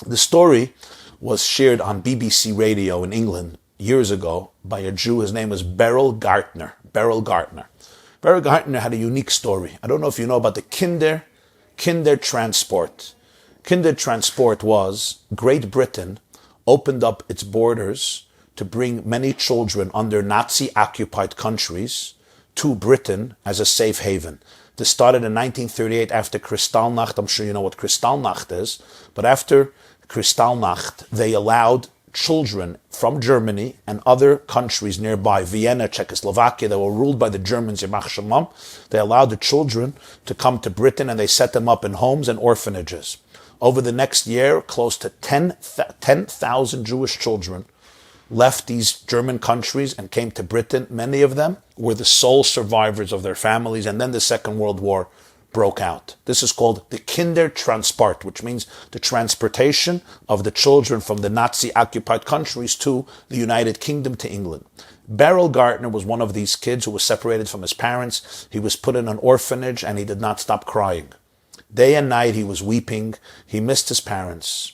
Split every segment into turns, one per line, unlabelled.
The story was shared on BBC Radio in England years ago by a Jew. His name was Beryl Gartner. Beryl Gartner. Beryl Gartner had a unique story. I don't know if you know about the Kinder Transport. Kinder Transport was Great Britain opened up its borders to bring many children under Nazi-occupied countries to Britain as a safe haven. This started in 1938 after Kristallnacht. I'm sure you know what Kristallnacht is. But after Kristallnacht, they allowed children from Germany and other countries nearby, Vienna, Czechoslovakia, that were ruled by the Germans, Yamach Shemam. They allowed the children to come to Britain and they set them up in homes and orphanages. Over the next year, close to 10,000 Jewish children left these German countries and came to Britain. Many of them were the sole survivors of their families, and then the Second World War broke out. This is called the Kinder Transport, which means the transportation of the children from the Nazi-occupied countries to the United Kingdom, to England. Beryl Gartner was one of these kids who was separated from his parents. He was put in an orphanage and he did not stop crying. Day and night he was weeping. He missed his parents.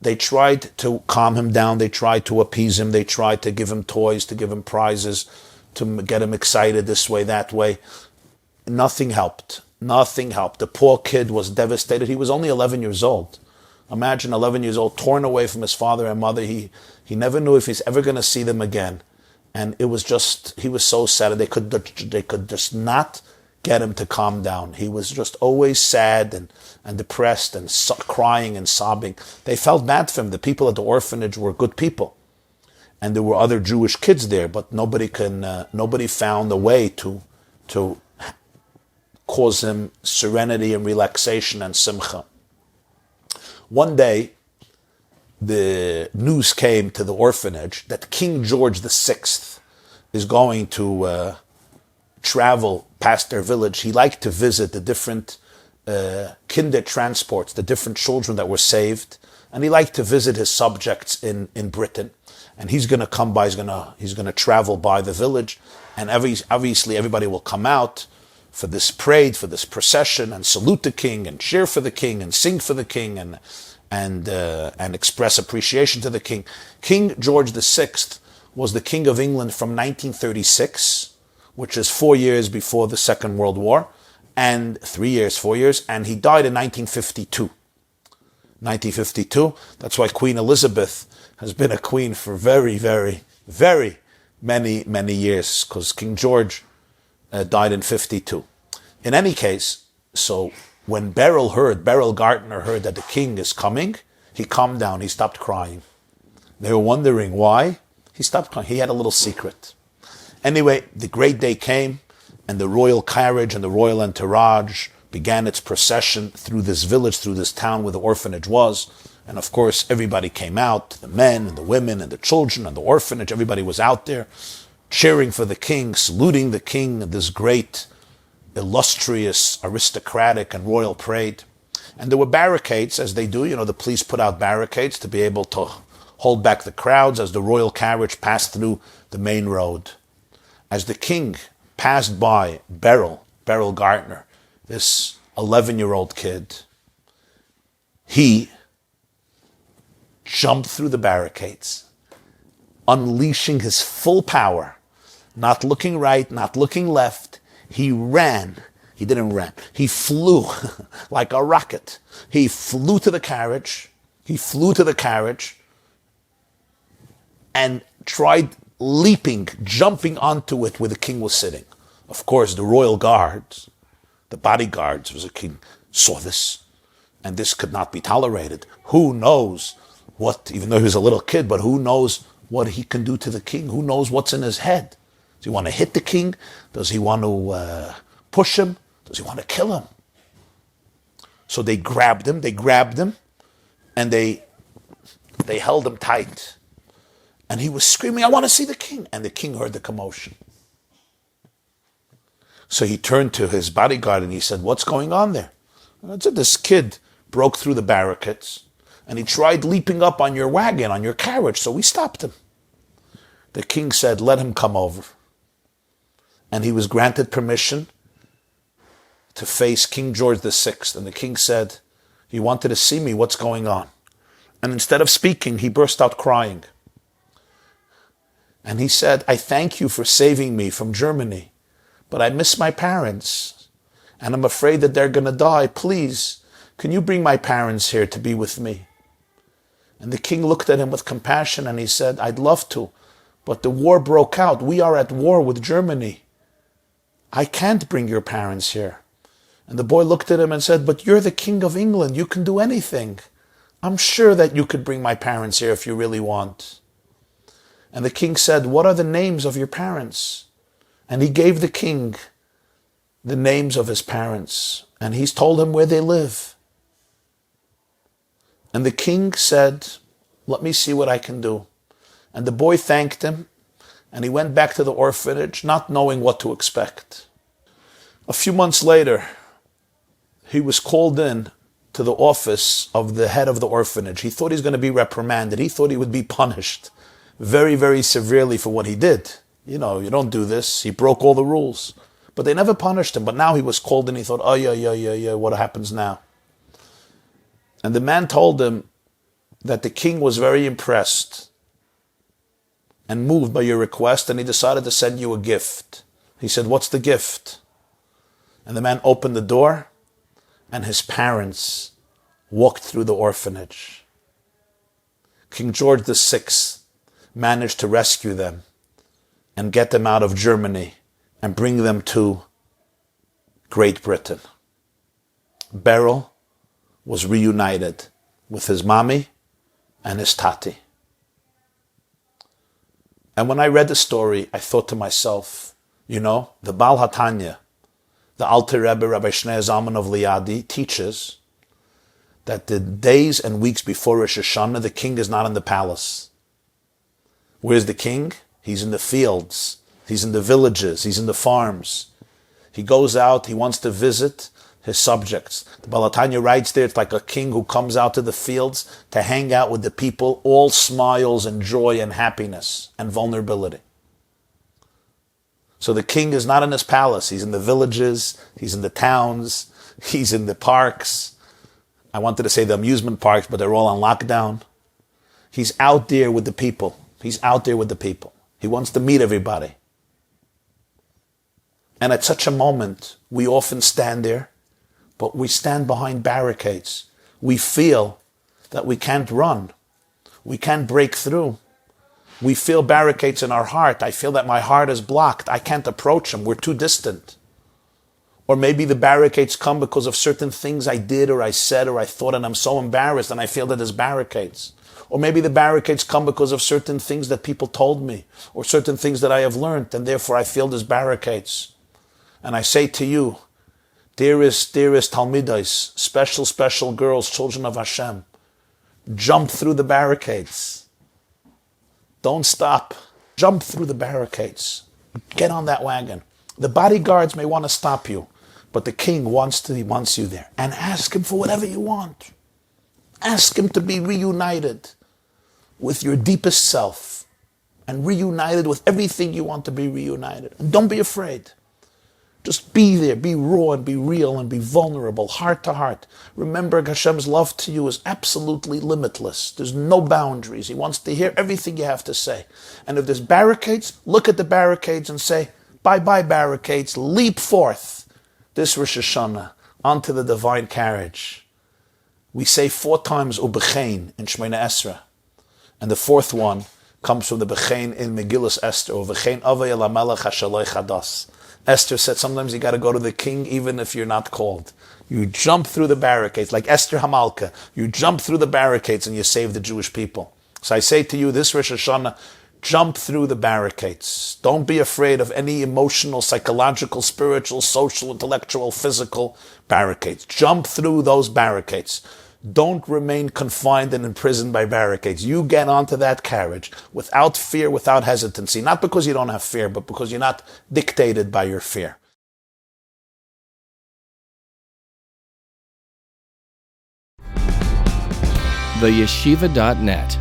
They tried to calm him down. They tried to appease him. They tried to give him toys, to give him prizes, to get him excited this way, that way. Nothing helped. Nothing helped. The poor kid was devastated. He was only 11 years old. Imagine 11 years old, torn away from his father and mother. He never knew if he's ever going to see them again. And it was just, he was so sad. They could just not get him to calm down. He was just always sad and depressed and crying and sobbing. They felt bad for him. The people at the orphanage were good people. And there were other Jewish kids there, but nobody found a way to cause him serenity and relaxation and simcha. One day, the news came to the orphanage that King George VI is going to travel past their village. He liked to visit the different Kinder Transports, the different children that were saved, and he liked to visit his subjects in Britain. And he's going to come by, he's going to travel by the village, and obviously everybody will come out for this parade, for this procession, and salute the king, and cheer for the king, and sing for the king, and express appreciation to the king. King George VI was the King of England from 1936, which is 4 years before the Second World War, and 4 years, and he died in 1952. 1952, that's why Queen Elizabeth has been a queen for very, very, very many, many years, because King George died in 52. In any case, so when Beryl Gartner heard that the king is coming, he calmed down, he stopped crying. They were wondering why. He stopped crying. He had a little secret. Anyway, the great day came, and the royal carriage and the royal entourage began its procession through this village, through this town where the orphanage was. And of course, everybody came out, the men and the women and the children and the orphanage. Everybody was out there cheering for the king, saluting the king, this great, illustrious, aristocratic and royal parade. And there were barricades, as they do. The police put out barricades to be able to hold back the crowds as the royal carriage passed through the main road. As the king passed by Beryl Gartner, this 11-year-old kid, he jumped through the barricades, unleashing his full power, not looking right, not looking left. He ran. He didn't run. He flew like a rocket. He flew to the carriage. And tried leaping, jumping onto it where the king was sitting. Of course, the royal guards, the bodyguards of the king, saw this, and this could not be tolerated. Who knows what, even though he was a little kid, but who knows what he can do to the king? Who knows what's in his head? Does he want to hit the king? Does he want to push him? Does he want to kill him? So they grabbed him, and they held him tight. And he was screaming, "I want to see the king." And the king heard the commotion. So he turned to his bodyguard and he said, "What's going on there?" I said, "This kid broke through the barricades and he tried leaping up on your wagon, on your carriage, so we stopped him." The king said, "Let him come over." And he was granted permission to face King George VI. And the king said, "You wanted to see me, what's going on?" And instead of speaking, he burst out crying. And he said, I thank you for saving me from Germany, but I miss my parents, and I'm afraid that they're going to die. Please, can you bring my parents here to be with me? And the king looked at him with compassion and he said, I'd love to, but the war broke out. We are at war with Germany. I can't bring your parents here. And the boy looked at him and said, but you're the King of England. You can do anything. I'm sure that you could bring my parents here if you really want. And the king said, what are the names of your parents? And he gave the king the names of his parents. And he's told him where they live. And the king said, let me see what I can do. And the boy thanked him, and he went back to the orphanage, not knowing what to expect. A few months later, he was called in to the office of the head of the orphanage. He thought he was going to be reprimanded. He thought he would be punished very, very severely for what he did. You know, you don't do this. He broke all the rules. But they never punished him. But now he was called in. He thought, oh, yeah, what happens now? And the man told him that the king was very impressed and moved by your request, and he decided to send you a gift. He said, what's the gift? And the man opened the door, and his parents walked through the orphanage. King George VI managed to rescue them and get them out of Germany and bring them to Great Britain. Beryl was reunited with his mommy and his tati. And when I read the story, I thought to myself, you know, the Baal HaTanya, the Alter Rebbe, Rabbi Shneur Zalman of Liadi, teaches that the days and weeks before Rosh Hashanah, the king is not in the palace. Where's the king? He's in the fields. He's in the villages. He's in the farms. He goes out. He wants to visit his subjects. The Baal HaTanya writes there, it's like a king who comes out to the fields to hang out with the people, all smiles and joy and happiness and vulnerability. So the king is not in his palace. He's in the villages. He's in the towns. He's in the parks. I wanted to say the amusement parks, but they're all on lockdown. He's out there with the people. He's out there with the people. He wants to meet everybody. And at such a moment, we often stand there, but we stand behind barricades. We feel that we can't run. We can't break through. We feel barricades in our heart. I feel that my heart is blocked. I can't approach them. We're too distant. Or maybe the barricades come because of certain things I did or I said or I thought, and I'm so embarrassed and I feel that there's barricades. Or maybe the barricades come because of certain things that people told me or certain things that I have learned, and therefore I feel there's barricades. And I say to you, dearest Talmidos, special girls, children of Hashem, jump through the barricades. Don't stop. Jump through the barricades. Get on that wagon. The bodyguards may want to stop you, but the king wants you there. And ask him for whatever you want. Ask him to be reunited with your deepest self and reunited with everything you want to be reunited. And don't be afraid. Just be there, be raw and be real and be vulnerable, heart to heart. Remember, Hashem's love to you is absolutely limitless. There's no boundaries. He wants to hear everything you have to say. And if there's barricades, look at the barricades and say, bye-bye barricades, leap forth this Rosh Hashanah onto the divine carriage. We say 4 times Ubechein in Shemona Esrei. And the 4th one comes from the Bechein in Megillas Esther, Ubechein Avay el HaMelech HaShaloi Chadas. Esther said sometimes you got to go to the king even if you're not called. You jump through the barricades, like Esther Hamalka. You jump through the barricades and you save the Jewish people. So I say to you, this Rosh Hashanah, jump through the barricades. Don't be afraid of any emotional, psychological, spiritual, social, intellectual, physical barricades. Jump through those barricades. Don't remain confined and imprisoned by barricades. You get onto that carriage without fear, without hesitancy. Not because you don't have fear, but because you're not dictated by your fear.
TheYeshiva.net